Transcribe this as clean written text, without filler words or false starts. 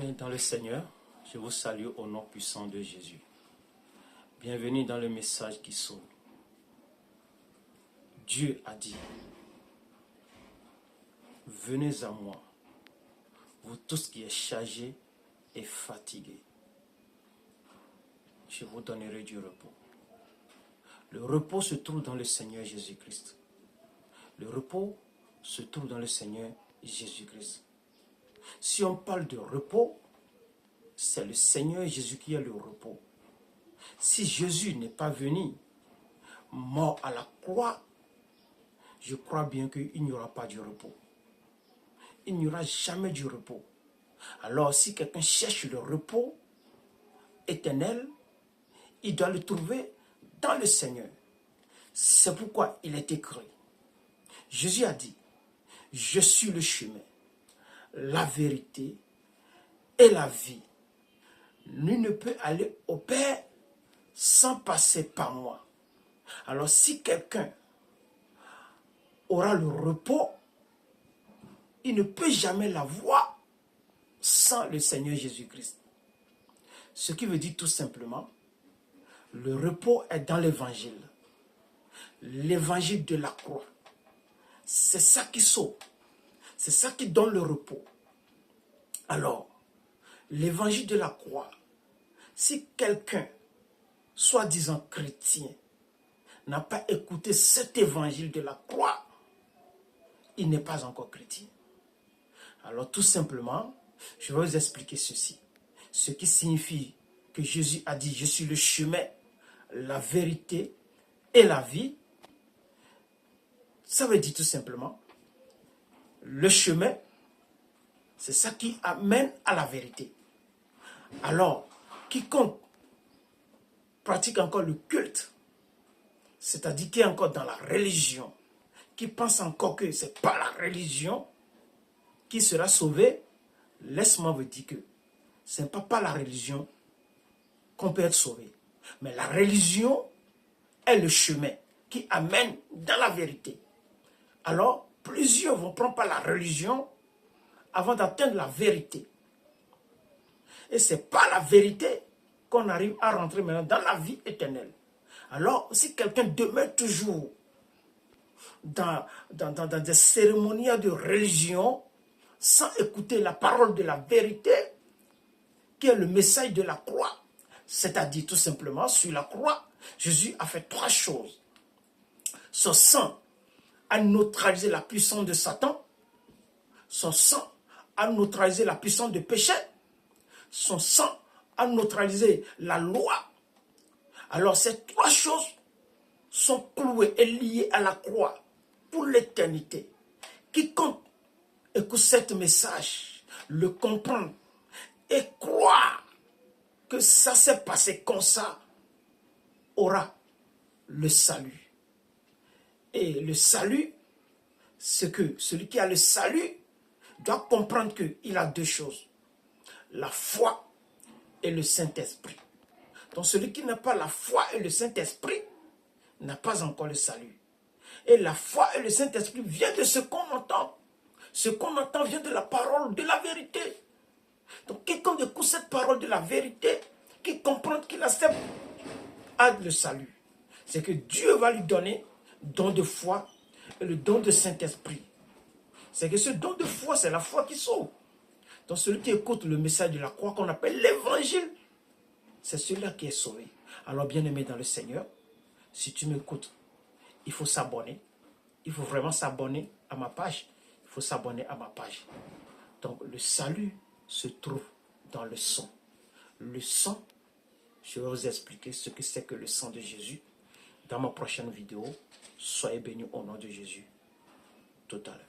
Bien-aimés dans le Seigneur, je vous salue au nom puissant de Jésus. Bienvenue dans le message qui sauve. Dieu a dit, venez à moi, vous tous qui êtes chargés et fatigués. Je vous donnerai du repos. Le repos se trouve dans le Seigneur Jésus-Christ. Le repos se trouve dans le Seigneur Jésus-Christ. Si on parle de repos, c'est le Seigneur Jésus qui a le repos. Si Jésus n'est pas venu, mort à la croix, je crois bien qu'il n'y aura pas de repos. Il n'y aura jamais du repos. Alors si quelqu'un cherche le repos éternel, il doit le trouver dans le Seigneur. C'est pourquoi il est écrit. Jésus a dit, je suis le chemin, la vérité et la vie. Nul ne peut aller au Père sans passer par moi. Alors si quelqu'un aura le repos, il ne peut jamais l'avoir sans le Seigneur Jésus-Christ. Ce qui veut dire tout simplement, le repos est dans l'évangile. L'évangile de la croix. C'est ça qui sauve. C'est ça qui donne le repos. Alors, l'évangile de la croix, si quelqu'un, soi-disant chrétien, n'a pas écouté cet évangile de la croix, il n'est pas encore chrétien. Alors tout simplement, je vais vous expliquer ceci. Ce qui signifie que Jésus a dit, je suis le chemin, la vérité et la vie. Ça veut dire tout simplement, le chemin, c'est ça qui amène à la vérité. Alors, quiconque pratique encore le culte, c'est-à-dire qui est encore dans la religion, qui pense encore que ce n'est pas la religion qui sera sauvé, laisse-moi vous dire que ce n'est pas par la religion qu'on peut être sauvé. Mais la religion est le chemin qui amène dans la vérité. Alors, plusieurs vont prendre par la religion avant d'atteindre la vérité. Et ce n'est pas la vérité qu'on arrive à rentrer maintenant dans la vie éternelle. Alors, si quelqu'un demeure toujours dans des cérémonies de religion, sans écouter la parole de la vérité, qui est le message de la croix, c'est-à-dire tout simplement, sur la croix, Jésus a fait trois choses. Son sang a neutralisé la puissance de Satan, son sang a neutralisé la puissance du péché, son sang a neutralisé la loi. Alors ces trois choses sont clouées et liées à la croix pour l'éternité. Quiconque écoute ce message, le comprend et croit que ça s'est passé comme ça, aura le salut. Et le salut, c'est que celui qui a le salut doit comprendre qu'il a deux choses. La foi et le Saint-Esprit. Donc celui qui n'a pas la foi et le Saint-Esprit n'a pas encore le salut. Et la foi et le Saint-Esprit viennent de ce qu'on entend. Ce qu'on entend vient de la parole de la vérité. Donc quiconque écoute cette parole de la vérité, qui comprend qu'il accepte, a le salut. C'est que Dieu va lui donner don de foi et le don de Saint-Esprit. C'est que ce don de foi, c'est la foi qui sauve. Donc celui qui écoute le message de la croix qu'on appelle l'évangile, c'est celui-là qui est sauvé. Alors bien-aimé dans le Seigneur, si tu m'écoutes, il faut s'abonner. Il faut vraiment s'abonner à ma page. Il faut s'abonner à ma page. Donc le salut se trouve dans le sang. Le sang, je vais vous expliquer ce que c'est que le sang de Jésus dans ma prochaine vidéo. Soyez bénis au nom de Jésus. Tout à l'heure.